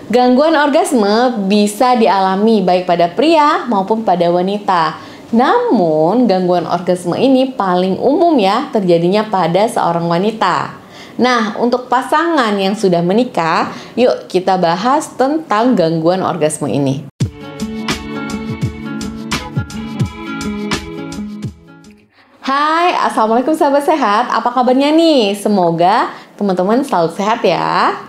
Gangguan orgasme bisa dialami baik pada pria maupun pada wanita. Namun, gangguan orgasme ini paling umum ya terjadinya pada seorang wanita. Nah, untuk pasangan yang sudah menikah, yuk kita bahas tentang gangguan orgasme ini. Hai, Assalamualaikum sahabat sehat. Apa kabarnya nih? Semoga teman-teman selalu sehat ya.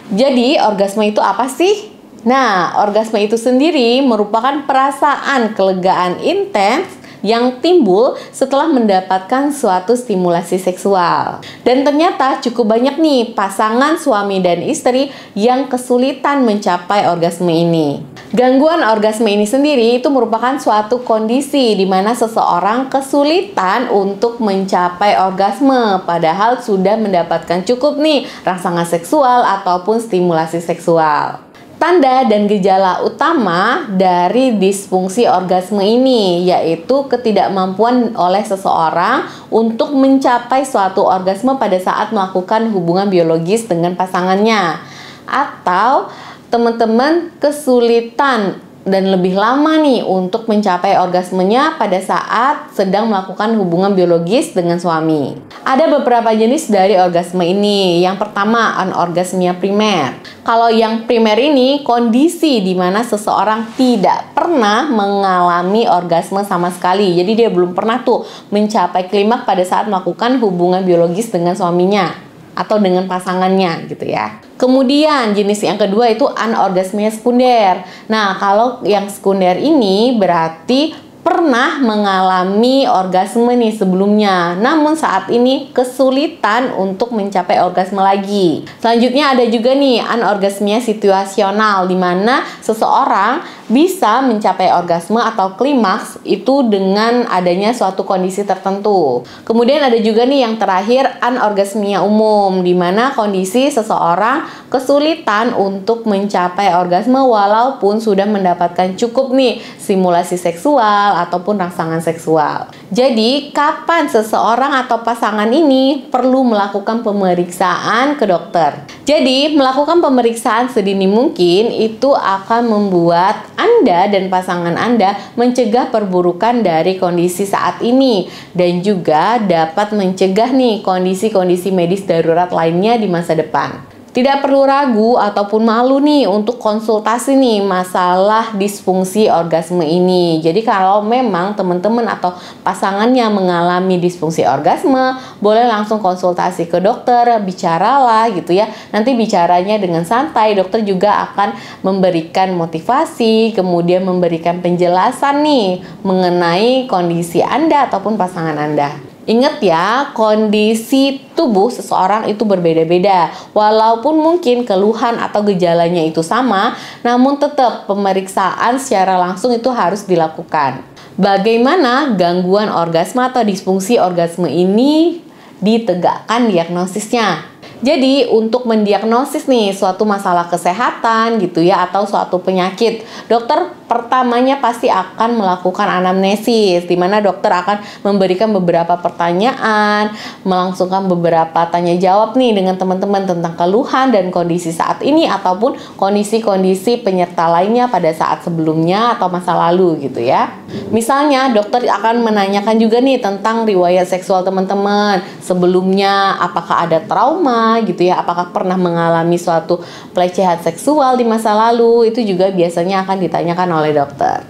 Jadi, orgasme itu apa sih? Nah, orgasme itu sendiri merupakan perasaan kelegaan intens yang timbul setelah mendapatkan suatu stimulasi seksual. Dan ternyata cukup banyak nih pasangan suami dan istri yang kesulitan mencapai orgasme ini. Gangguan orgasme ini sendiri itu merupakan suatu kondisi di mana seseorang kesulitan untuk mencapai orgasme padahal sudah mendapatkan cukup nih rangsangan seksual ataupun stimulasi seksual. Tanda dan gejala utama dari disfungsi orgasme ini yaitu ketidakmampuan oleh seseorang untuk mencapai suatu orgasme pada saat melakukan hubungan biologis dengan pasangannya, atau teman-teman kesulitan dan lebih lama nih untuk mencapai orgasmenya pada saat sedang melakukan hubungan biologis dengan suami. Ada beberapa jenis dari orgasme ini. Yang pertama, anorgasmia primer. Kalau yang primer ini kondisi di mana seseorang tidak pernah mengalami orgasme sama sekali. Jadi dia belum pernah tuh mencapai klimaks pada saat melakukan hubungan biologis dengan suaminya atau dengan pasangannya gitu ya. Kemudian jenis yang kedua itu anorgasmia sekunder. Nah, kalau yang sekunder ini berarti pernah mengalami orgasme nih sebelumnya, namun saat ini kesulitan untuk mencapai orgasme lagi. Selanjutnya ada juga nih anorgasmia situasional, di mana seseorang bisa mencapai orgasme atau klimaks itu dengan adanya suatu kondisi tertentu. Kemudian ada juga nih yang terakhir anorgasmia umum, di mana kondisi seseorang kesulitan untuk mencapai orgasme walaupun sudah mendapatkan cukup nih stimulasi seksual ataupun rangsangan seksual. Jadi, kapan seseorang atau pasangan ini perlu melakukan pemeriksaan ke dokter? Jadi, melakukan pemeriksaan sedini mungkin itu akan membuat Anda dan pasangan Anda mencegah perburukan dari kondisi saat ini dan juga dapat mencegah nih kondisi-kondisi medis darurat lainnya di masa depan. Tidak perlu ragu ataupun malu nih untuk konsultasi nih masalah disfungsi orgasme ini. Jadi kalau memang teman-teman atau pasangannya mengalami disfungsi orgasme, boleh langsung konsultasi ke dokter, bicaralah gitu ya. Nanti bicaranya dengan santai, dokter juga akan memberikan motivasi, kemudian memberikan penjelasan nih mengenai kondisi Anda ataupun pasangan Anda. Ingat ya, kondisi tubuh seseorang itu berbeda-beda. Walaupun mungkin keluhan atau gejalanya itu sama, namun tetap pemeriksaan secara langsung itu harus dilakukan. Bagaimana gangguan orgasme atau disfungsi orgasme ini ditegakkan diagnosisnya? Jadi untuk mendiagnosis nih suatu masalah kesehatan gitu ya atau suatu penyakit, dokter pertamanya pasti akan melakukan anamnesis, di mana dokter akan memberikan beberapa pertanyaan, melangsungkan beberapa tanya jawab nih dengan teman-teman tentang keluhan dan kondisi saat ini ataupun kondisi-kondisi penyerta lainnya pada saat sebelumnya atau masa lalu gitu ya. Misalnya dokter akan menanyakan juga nih tentang riwayat seksual teman-teman sebelumnya, apakah ada trauma gitu ya, apakah pernah mengalami suatu pelecehan seksual di masa lalu, itu juga biasanya akan ditanyakan oleh dokter.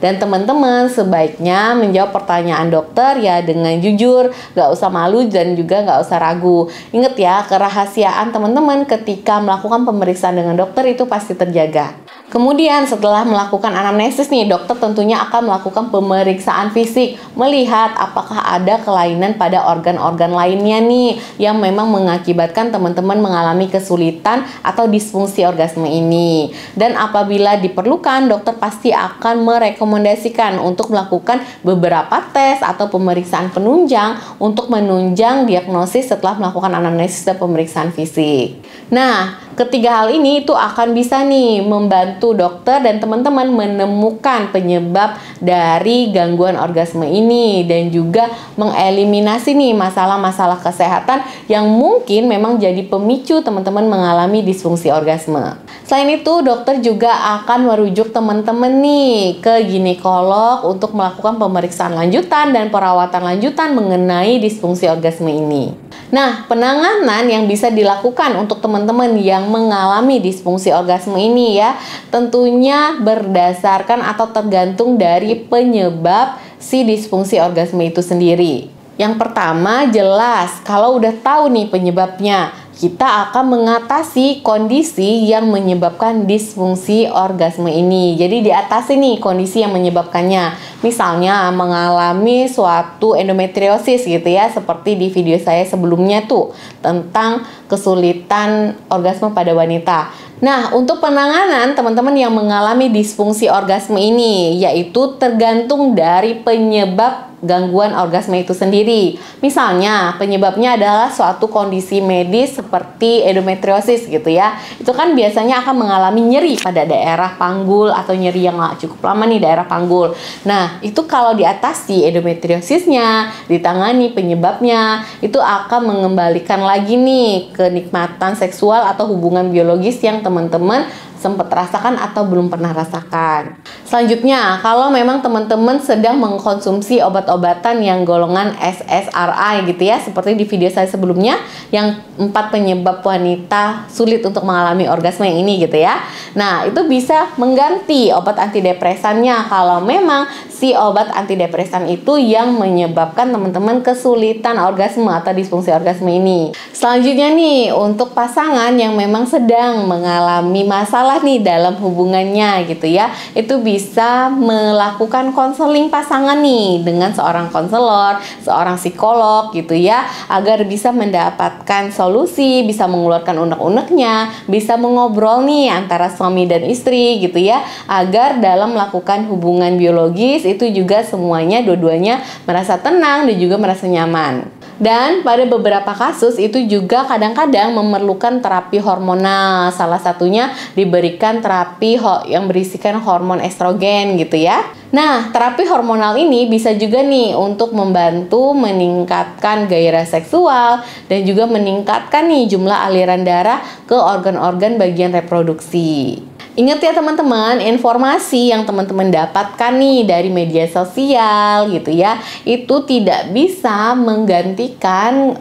Dan teman-teman sebaiknya menjawab pertanyaan dokter ya dengan jujur, gak usah malu dan juga gak usah ragu. Ingat ya, kerahasiaan teman-teman ketika melakukan pemeriksaan dengan dokter itu pasti terjaga. Kemudian setelah melakukan anamnesis nih, dokter tentunya akan melakukan pemeriksaan fisik, melihat apakah ada kelainan pada organ-organ lainnya nih yang memang mengakibatkan teman-teman mengalami kesulitan atau disfungsi orgasme ini. Dan apabila diperlukan, dokter pasti akan merekomendasikan untuk melakukan beberapa tes atau pemeriksaan penunjang untuk menunjang diagnosis setelah melakukan anamnesis dan pemeriksaan fisik. Nah, ketiga hal ini itu akan bisa nih membantu dokter dan teman-teman menemukan penyebab dari gangguan orgasme ini dan juga mengeliminasi nih masalah-masalah kesehatan yang mungkin memang jadi pemicu teman-teman mengalami disfungsi orgasme. Selain itu, dokter juga akan merujuk teman-teman nih ke ginekolog untuk melakukan pemeriksaan lanjutan dan perawatan lanjutan mengenai disfungsi orgasme ini. Nah, penanganan yang bisa dilakukan untuk teman-teman yang mengalami disfungsi orgasme ini ya, tentunya berdasarkan atau tergantung dari penyebab si disfungsi orgasme itu sendiri. Yang pertama, jelas kalau udah tahu nih penyebabnya, kita akan mengatasi kondisi yang menyebabkan disfungsi orgasme ini. Jadi diatasi nih kondisi yang menyebabkannya. Misalnya mengalami suatu endometriosis gitu ya, seperti di video saya sebelumnya tuh tentang kesulitan orgasme pada wanita. Nah, untuk penanganan teman-teman yang mengalami disfungsi orgasme ini, yaitu tergantung dari penyebab gangguan orgasme itu sendiri. Misalnya, penyebabnya adalah suatu kondisi medis seperti endometriosis gitu ya. Itu kan biasanya akan mengalami nyeri pada daerah panggul atau nyeri yang cukup lama nih daerah panggul. Nah, itu kalau diatasi endometriosisnya, ditangani penyebabnya, itu akan mengembalikan lagi nih kenikmatan seksual atau hubungan biologis yang teman-teman sempat rasakan atau belum pernah rasakan. Selanjutnya, kalau memang teman-teman sedang mengkonsumsi obat-obatan yang golongan SSRI gitu ya, seperti di video saya sebelumnya yang 4 penyebab wanita sulit untuk mengalami orgasme yang ini gitu ya. Nah, itu bisa mengganti obat antidepresannya kalau memang si obat antidepresan itu yang menyebabkan teman-teman kesulitan orgasme atau disfungsi orgasme ini. Selanjutnya nih, untuk pasangan yang memang sedang mengalami masalah nih dalam hubungannya gitu ya, itu bisa melakukan konseling pasangan nih dengan seorang konselor, seorang psikolog gitu ya, agar bisa mendapatkan solusi, bisa mengeluarkan unek-uneknya, bisa mengobrol nih antara suami dan istri gitu ya, agar dalam melakukan hubungan biologis itu juga semuanya dua-duanya merasa tenang dan juga merasa nyaman. Dan pada beberapa kasus itu juga kadang-kadang memerlukan terapi hormonal. Salah satunya diberikan terapi yang berisikan hormon estrogen gitu ya. Nah, terapi hormonal ini bisa juga nih untuk membantu meningkatkan gairah seksual dan juga meningkatkan nih jumlah aliran darah ke organ-organ bagian reproduksi. Ingat ya teman-teman, informasi yang teman-teman dapatkan nih dari media sosial gitu ya, itu tidak bisa menggantikan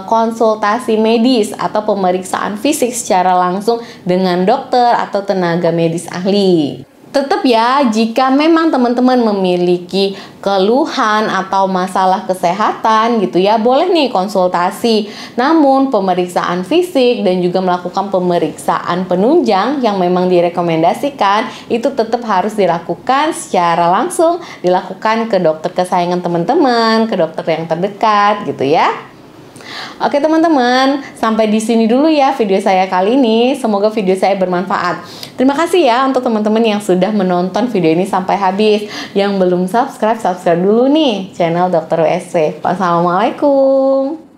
konsultasi medis atau pemeriksaan fisik secara langsung dengan dokter atau tenaga medis ahli. Tetap ya, jika memang teman-teman memiliki keluhan atau masalah kesehatan gitu ya, boleh nih konsultasi. Namun pemeriksaan fisik dan juga melakukan pemeriksaan penunjang yang memang direkomendasikan itu tetap harus dilakukan secara langsung, dilakukan ke dokter kesayangan teman-teman, ke dokter yang terdekat gitu ya. Oke teman-teman, sampai di sini dulu ya video saya kali ini. Semoga video saya bermanfaat. Terima kasih ya untuk teman-teman yang sudah menonton video ini sampai habis. Yang belum subscribe, subscribe dulu nih channel Dr. WSW. Wassalamualaikum.